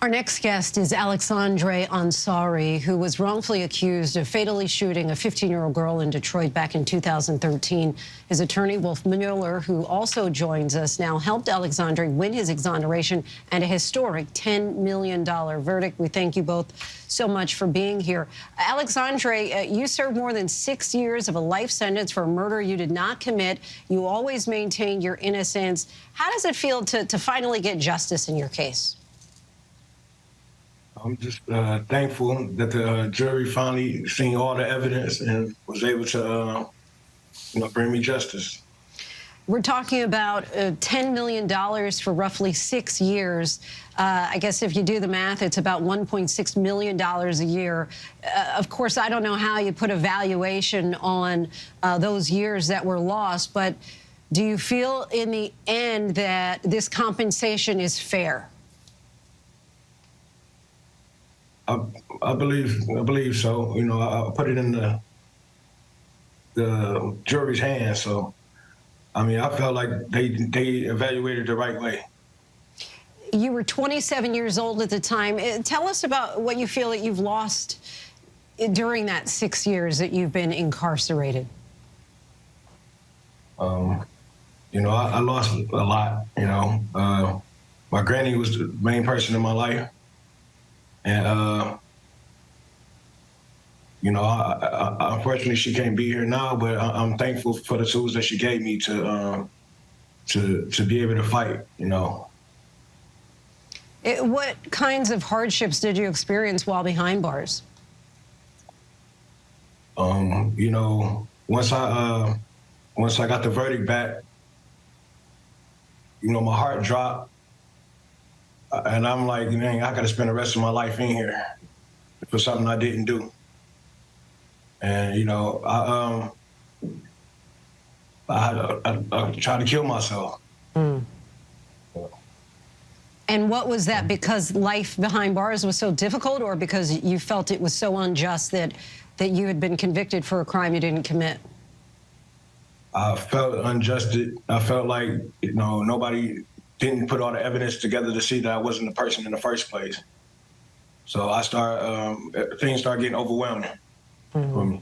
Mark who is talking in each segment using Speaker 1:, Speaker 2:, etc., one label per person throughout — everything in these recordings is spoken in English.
Speaker 1: Our next guest is Alexandre Ansari, who was wrongfully accused of fatally shooting a 15-year-old girl in Detroit back in 2013. His attorney, Wolf Mueller, who also joins us now, helped Alexandre win his exoneration and a historic $10 million verdict. We thank you both so much for being here. Alexandre, you served more than 6 years of a life sentence for a murder you did not commit. You always maintained your innocence. How does it feel to finally get justice in your case?
Speaker 2: I'm just thankful that the jury finally seen all the evidence and was able to, bring me justice.
Speaker 1: We're talking about $10 million for roughly 6 years. I guess if you do the math, it's about $1.6 million a year. Of course, I don't know how you put a valuation on those years that were lost, but do you feel in the end that this compensation is fair?
Speaker 2: I believe so. I put it in the jury's hands. So, I felt like they evaluated the right way.
Speaker 1: You were 27 years old at the time. Tell us about what you feel that you've lost during that 6 years that you've been incarcerated.
Speaker 2: I lost a lot. My granny was the main person in my life. And, unfortunately, she can't be here now, but I'm thankful for the tools that she gave me to be able to fight,
Speaker 1: What kinds of hardships did you experience while behind bars?
Speaker 2: Once I got the verdict back, my heart dropped. And I'm like, man, I got to spend the rest of my life in here for something I didn't do. And, I tried to kill myself.
Speaker 1: Mm. And what was that? Because life behind bars was so difficult, or because you felt it was so unjust that you had been convicted for a crime you didn't commit?
Speaker 2: I felt unjust. I felt like, nobody didn't put all the evidence together to see that I wasn't the person in the first place. So things started getting overwhelming for me.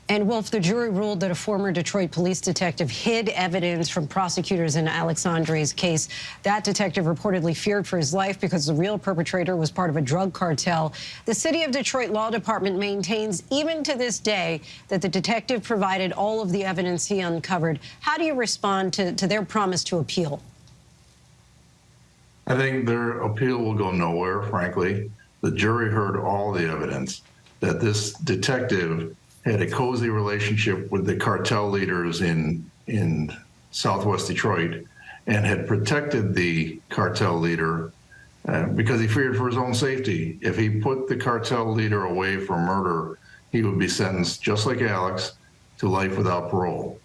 Speaker 1: And Wolf, the jury ruled that a former Detroit police detective hid evidence from prosecutors in Alexandre's case. That detective reportedly feared for his life because the real perpetrator was part of a drug cartel. The City of Detroit Law Department maintains, even to this day, that the detective provided all of the evidence he uncovered. How do you respond to their promise to appeal?
Speaker 3: I think their appeal will go nowhere, frankly. The jury heard all the evidence that this detective had a cozy relationship with the cartel leaders in Southwest Detroit and had protected the cartel leader because he feared for his own safety. If he put the cartel leader away for murder, he would be sentenced, just like Alex, to life without parole.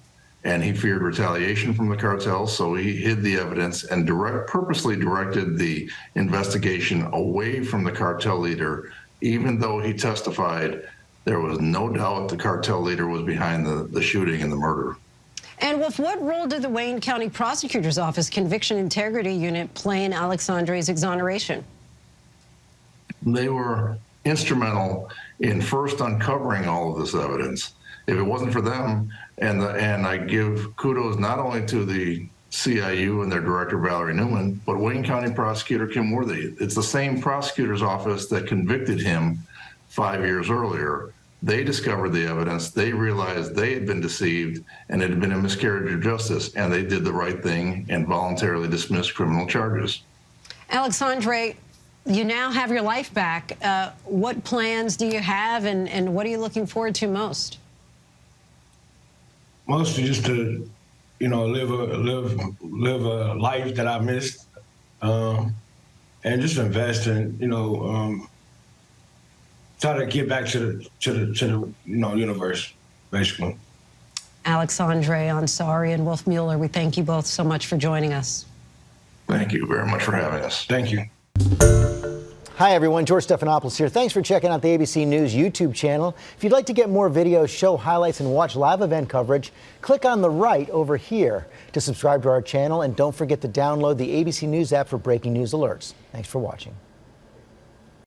Speaker 3: And he feared retaliation from the cartel, so he hid the evidence and purposely directed the investigation away from the cartel leader, even though he testified there was no doubt the cartel leader was behind the shooting and the murder.
Speaker 1: And Wolf, what role did the Wayne County Prosecutor's Office Conviction Integrity Unit play in Alexandre's exoneration?
Speaker 3: They were instrumental in first uncovering all of this evidence. If it wasn't for them, and I give kudos not only to the CIU and their director, Valerie Newman, but Wayne County Prosecutor Kim Worthy. It's the same prosecutor's office that convicted him 5 years earlier. They discovered the evidence. They realized they had been deceived and it had been a miscarriage of justice, and they did the right thing and voluntarily dismissed criminal charges.
Speaker 1: Alexandre, you now have your life back. What plans do you have, and what are you looking forward to most?
Speaker 2: Mostly just to, live a life that I missed, and just invest in, try to get back to the universe, basically.
Speaker 1: Alexandre Ansari and Wolf Mueller, we thank you both so much for joining us.
Speaker 3: Thank you very much for having us.
Speaker 2: Thank you.
Speaker 4: Hi everyone, George Stephanopoulos here. Thanks for checking out the ABC News YouTube channel. If you'd like to get more videos, show highlights, and watch live event coverage, click on the right over here to subscribe to our channel, and don't forget to download the ABC News app for breaking news alerts. Thanks for watching.